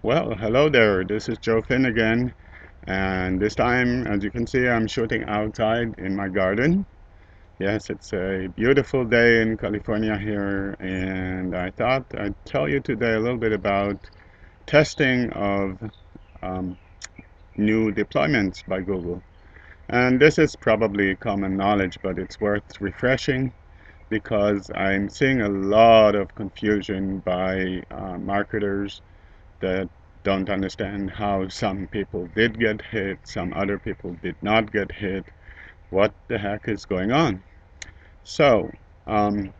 Well, hello there. This is Joe Finn again, and this time, as you can see, I'm shooting outside in my garden. Yes, it's a beautiful day in California here, and I thought I'd tell you today a little bit about testing of um, new deployments by Google. And this is probably common knowledge, but it's worth refreshing because I'm seeing a lot of confusion by marketers that don't understand how some people did get hit, some other people did not get hit. What the heck is going on? So, um,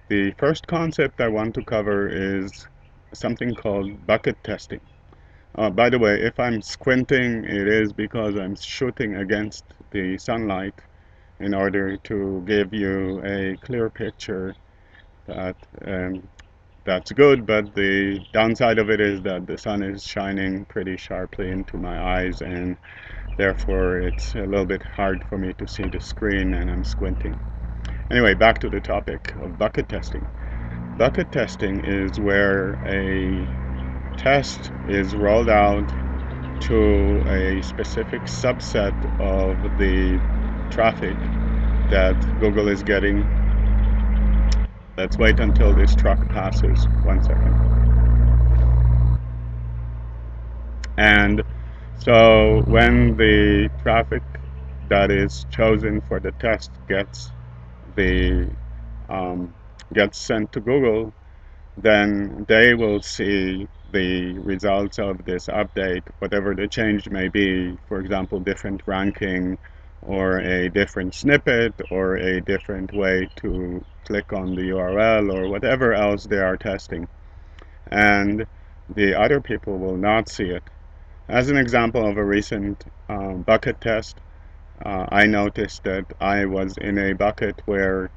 the first concept I want to cover is something called bucket testing. By the way, if I'm squinting, it is because I'm shooting against the sunlight in order to give you a clear picture that that's good, but the downside of it is that the sun is shining pretty sharply into my eyes, and therefore it's a little bit hard for me to see the screen, and I'm squinting. Anyway, back to the topic of bucket testing. Bucket testing is where a test is rolled out to a specific subset of the traffic that Google is getting. Let's wait until this truck passes. 1 second. And so when the traffic that is chosen for the test the um, gets sent to Google, then they will see the results of this update, whatever the change may be. For example, different ranking, or a different snippet, or a different way to click on the URL, or whatever else they are testing. And the other people will not see it. As an example of a recent bucket test, I noticed that I was in a bucket where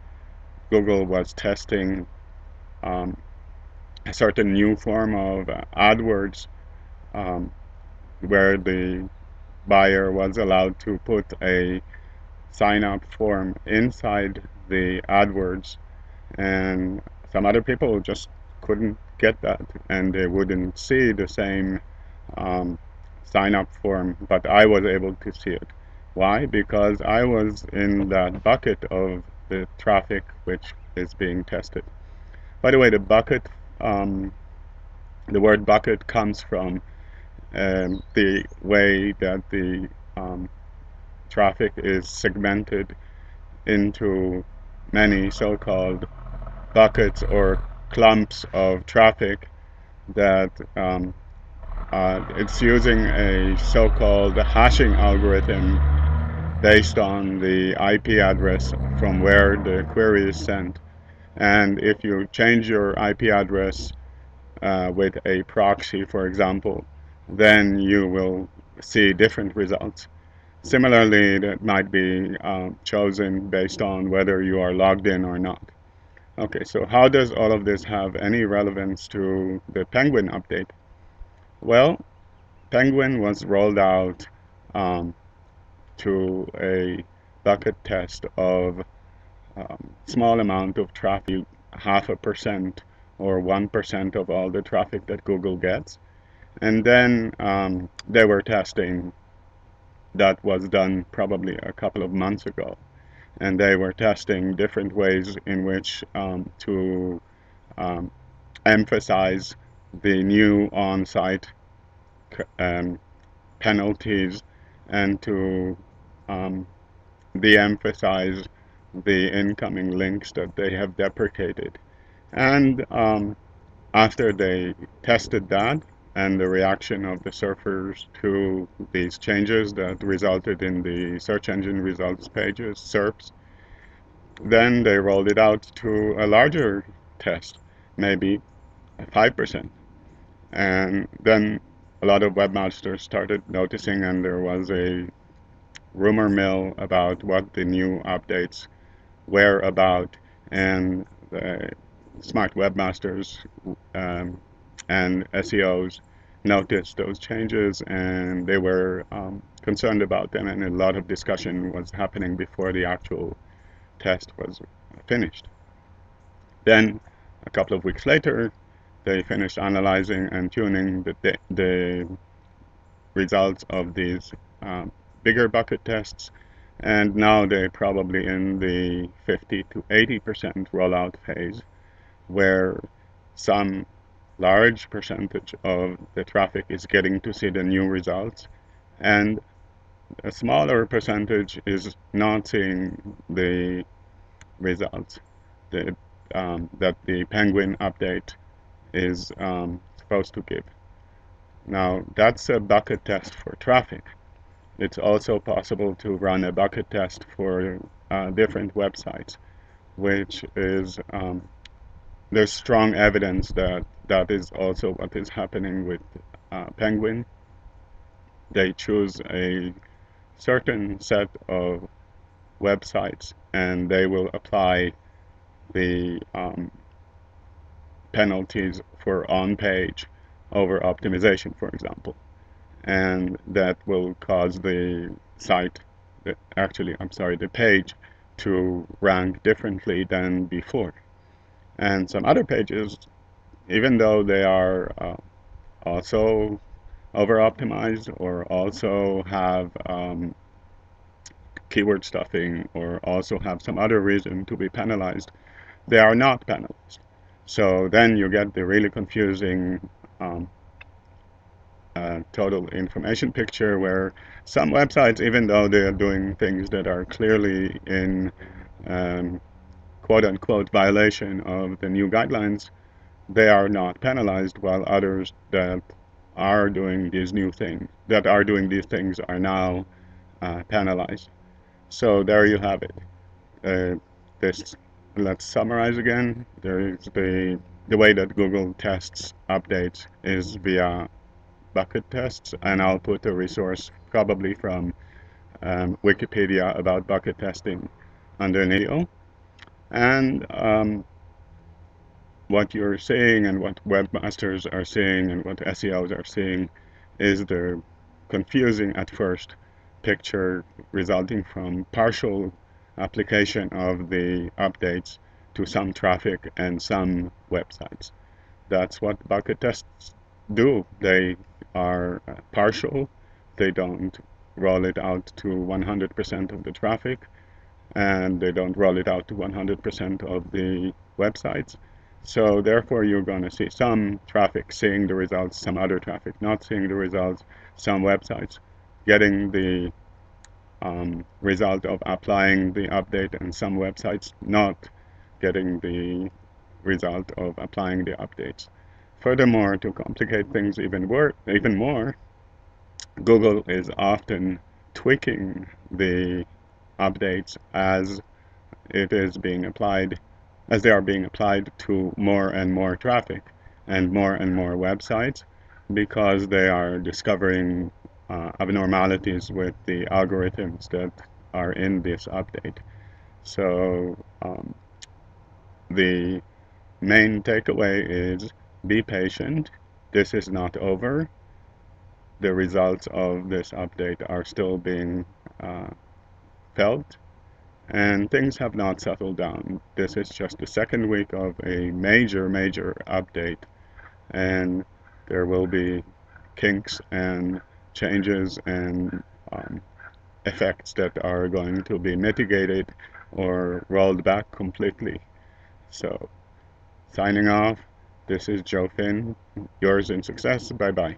Google was testing um, a certain new form of AdWords, um, where the buyer was allowed to put a sign up form inside the AdWords, and some other people just couldn't get that, and they wouldn't see the same um, sign up form, but I was able to see it. Why? Because I was in that bucket of the traffic which is being tested. By the way, um, the word bucket comes from the way that the traffic is segmented into many so-called buckets or clumps of traffic that it's using a so-called hashing algorithm based on the IP address from where the query is sent. And if you change your IP address with a proxy, for example, then you will see different results. Similarly, that might be chosen based on whether you are logged in or not. Okay, so how does all of this have any relevance to the Penguin update? Well, Penguin was rolled out um, to a bucket test of small amount of traffic, 0.5% or 1% of all the traffic that Google gets. And then they were testing, that was done probably a couple of months ago. And they were testing different ways in which to um, emphasize the new on-site um, penalties, and to um, de-emphasize the incoming links that they have deprecated. And after they tested that, and the reaction of the surfers to these changes that resulted in the search engine results pages, SERPs, then they rolled it out to a larger test, maybe 5%. And then a lot of webmasters started noticing, and there was a rumor mill about what the new updates were about. And the smart webmasters and SEOs noticed those changes, and they were concerned about them, and a lot of discussion was happening before the actual test was finished. Then, a couple of weeks later, they finished analyzing and tuning the results of these bigger bucket tests, and now they're probably in the 50 to 80% rollout phase, where some large percentage of the traffic is getting to see the new results, and a smaller percentage is not seeing the results that the Penguin update is supposed to give. Now, that's a bucket test for traffic. It's also possible to run a bucket test for different websites, which is there's strong evidence that that is also what is happening with Penguin. They choose a certain set of websites and they will apply the penalties for on-page over optimization, for example, and that will cause the site, the page to rank differently than before. And some other pages, even though they are also over-optimized or also have keyword stuffing or also have some other reason to be penalized, they are not penalized. So then you get the really confusing total information picture where some websites, even though they are doing things that are clearly in quote-unquote violation of the new guidelines, they are not penalized, while others that are doing these things are now penalized. So there you have it. Let's summarize again. There is the way that Google tests updates is via bucket tests, and I'll put a resource probably from Wikipedia about bucket testing underneath. And what you're seeing and what webmasters are seeing and what SEOs are seeing is the confusing at first picture resulting from partial application of the updates to some traffic and some websites. That's what bucket tests do. They are partial. They don't roll it out to 100% of the traffic, and they don't roll it out to 100% of the websites. So therefore, you're going to see some traffic seeing the results, some other traffic not seeing the results, some websites getting the result of applying the update, and some websites not getting the result of applying the updates. Furthermore, to complicate things even more, Google is often tweaking the updates as it is being applied, as they are being applied to more and more traffic and more websites, because they are discovering abnormalities with the algorithms that are in this update. So the main takeaway is be patient. This is not over. The results of this update are still being felt, and things have not settled down. This is just the second week of a major update, and there will be kinks and changes and effects that are going to be mitigated or rolled back completely. So, signing off, this is Joe Finn, yours in success. Bye-bye.